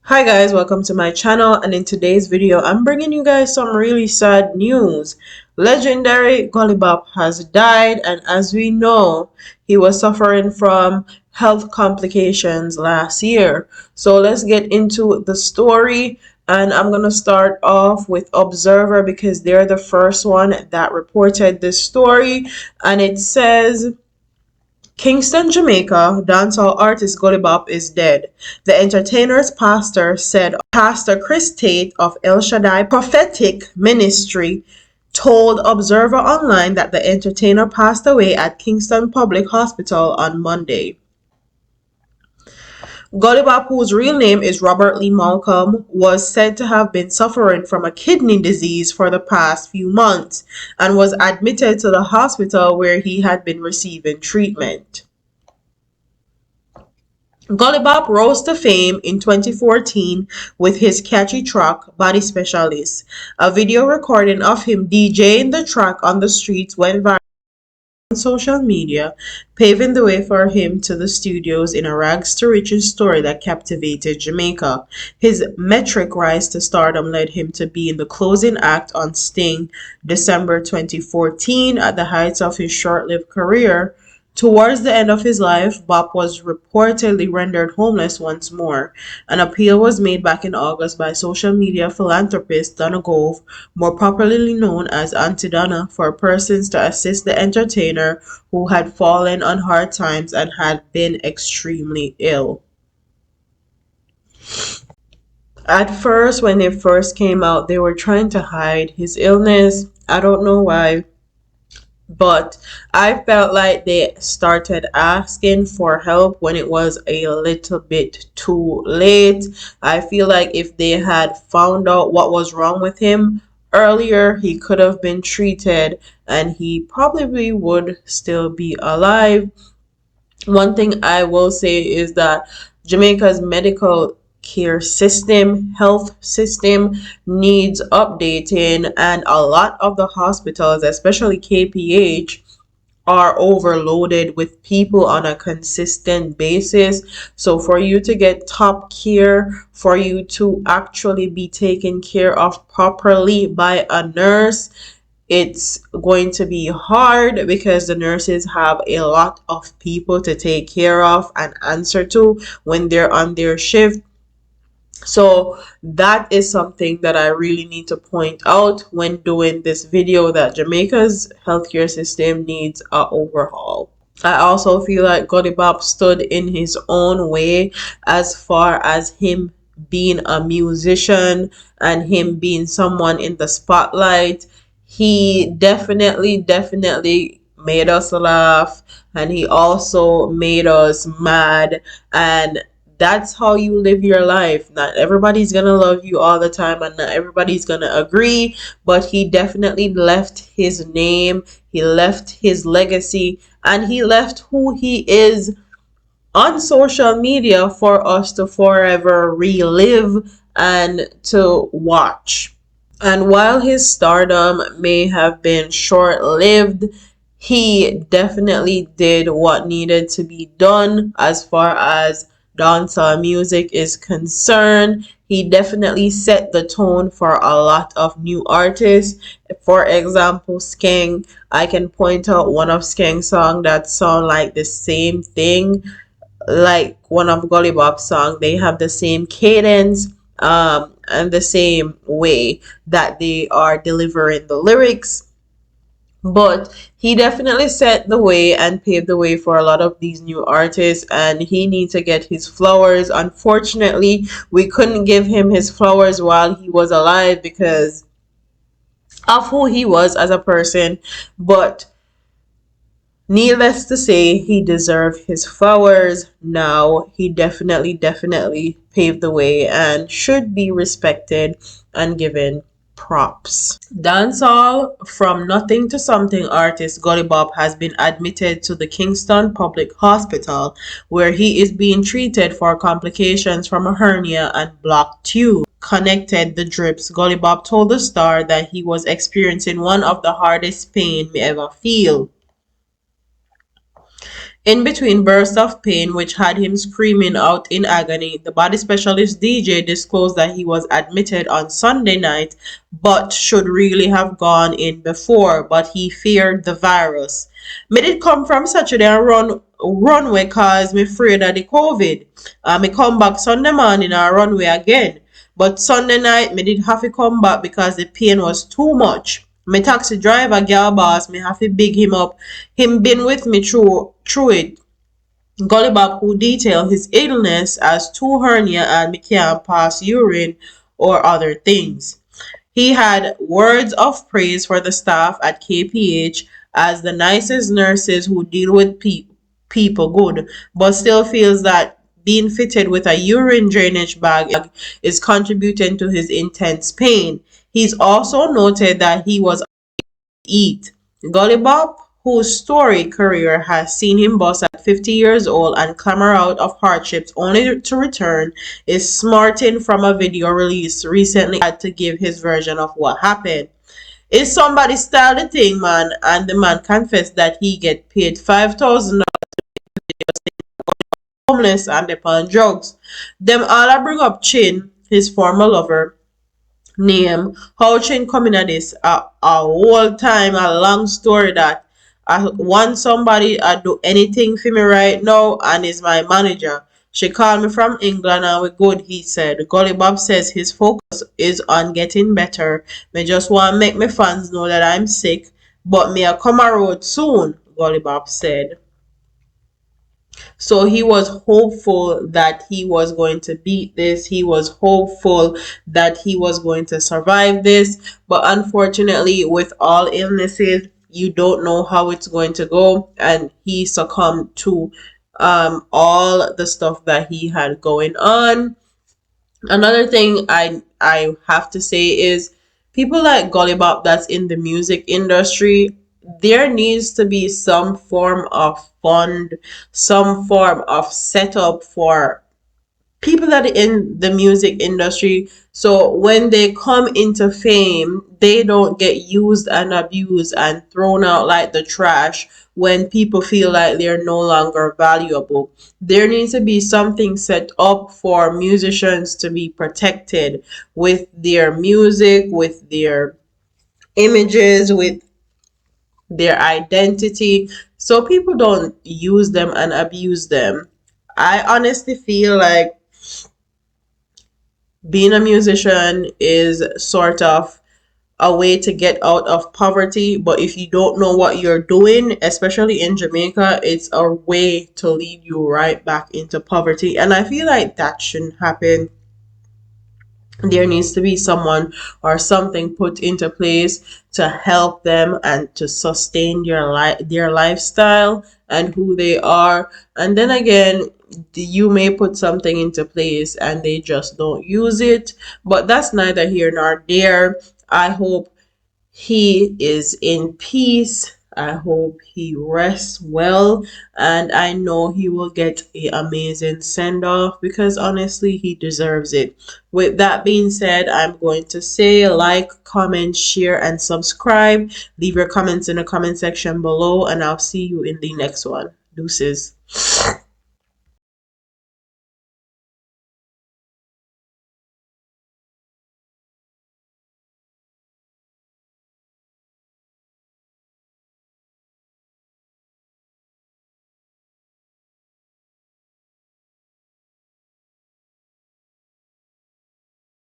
Hi guys, welcome to my channel, and in today's video I'm bringing you guys some really sad news. Legendary Gully Bop has died, and as we know, he was suffering from health complications last year. So let's get into the story, and I'm going to start off with Observer because they're the first one that reported this story, and it says Kingston, Jamaica, dancehall artist Gully Bop is dead. The entertainer's pastor said Pastor Chris Tate of El'Shaddai Prophetic Ministry told Observer Online that the entertainer passed away at Kingston Public Hospital on Monday. Gully Bop, whose real name is Robert Lee Malcolm, was said to have been suffering from a kidney disease for the past few months and was admitted to the hospital where he had been receiving treatment. Gully Bop rose to fame in 2014 with his catchy track Body Specialist. A video recording of him DJing the track on the streets went viral on social media, paving the way for him to the studios in a rags to riches story that captivated Jamaica. His metric rise to stardom led him to be in the closing act on Sting December 2014 at the heights of his short-lived career. Towards the end of his life, Bop was reportedly rendered homeless once more. An appeal was made back in August by social media philanthropist Donna Gove, more popularly known as Auntie Donna, for persons to assist the entertainer who had fallen on hard times and had been extremely ill. At first, when it first came out, they were trying to hide his illness. I don't know why. But I felt like they started asking for help when it was a little bit too late. I feel like if they had found out what was wrong with him earlier, he could have been treated and he probably would still be alive. One thing I will say is that Jamaica's medical care system, health system needs updating, and a lot of the hospitals, especially KPH, are overloaded with people on a consistent basis. So for you to get top care, for you to actually be taken care of properly by a nurse, it's going to be hard because the nurses have a lot of people to take care of and answer to when they're on their shift. So that is something that I really need to point out when doing this video, that Jamaica's healthcare system needs a overhaul. I also feel like Gully Bop stood in his own way as far as him being a musician and him being someone in the spotlight. He definitely made us laugh, and he also made us mad, and that's how you live your life. Not everybody's gonna love you all the time, and not everybody's gonna agree, but he definitely left his name, he left his legacy, and he left who he is on social media for us to forever relive and to watch. And while his stardom may have been short-lived, he definitely did what needed to be done as far as dancehall music is concerned. He definitely set the tone for a lot of new artists. For example, Skeng. I can point out one of Skeng's songs that sound like the same thing, like one of Gully Bop's songs. They have the same cadence, and the same way that they are delivering the lyrics. But he definitely set the way and paved the way for a lot of these new artists, and he needs to get his flowers. Unfortunately, we couldn't give him his flowers while he was alive because of who he was as a person, but needless to say, he deserved his flowers. Now he definitely paved the way and should be respected and given props. Dancehall from nothing to something artist Gully Bop has been admitted to the Kingston Public Hospital, where he is being treated for complications from a hernia and blocked tube connected the drips. Gully Bop told the Star that he was experiencing one of the hardest pain we ever feel. In between bursts of pain, which had him screaming out in agony, the body specialist DJ disclosed that he was admitted on Sunday night but should really have gone in before, but he feared the virus. Me did come from Saturday and runway cause me afraid of the COVID. Me come back Sunday morning and runway again. But Sunday night me did have to come back because the pain was too much. My taxi driver, girl boss, me have to big him up. Him been with me through it. Gully Bop, who detailed his illness as two hernia and me can't pass urine or other things. He had words of praise for the staff at KPH as the nicest nurses who deal with people good, but still feels that being fitted with a urine drainage bag is contributing to his intense pain. He's also noted that he was eat. Gully Bop, whose storied career has seen him boss at 50 years old and clamber out of hardships only to return, is smarting from a video released recently had to give his version of what happened. If somebody style the thing, man, and the man confessed that he get paid $5,000 homeless and upon drugs. Them all I bring up Chin, his former lover, name, how Chin coming at this a whole time, a long story that I want somebody do anything for me right now and is my manager. She called me from England and we good, he said. Gully Bop says his focus is on getting better. Me just want to make my fans know that I'm sick, but me a come a road soon, Gully Bop said. So he was hopeful that he was going to beat this. He was hopeful that he was going to survive this. But unfortunately, with all illnesses, you don't know how it's going to go. And he succumbed to all the stuff that he had going on. Another thing I have to say is people like Gully Bop that's in the music industry, there needs to be some form of fund, some form of setup for people that are in the music industry, so when they come into fame they don't get used and abused and thrown out like the trash when people feel like they're no longer valuable. There needs to be something set up for musicians to be protected with their music, with their images, with their identity, so people don't use them and abuse them. I honestly feel like being a musician is sort of a way to get out of poverty, but if you don't know what you're doing, especially in Jamaica, it's a way to lead you right back into poverty. And I feel like that shouldn't happen. There needs to be someone or something put into place to help them and to sustain their lifestyle and who they are. And then again, you may put something into place and they just don't use it, but that's neither here nor there. I hope he is in peace. I hope he rests well, and I know he will get an amazing send off because honestly, he deserves it. With that being said, I'm going to say like, comment, share, and subscribe. Leave your comments in the comment section below, and I'll see you in the next one. Deuces.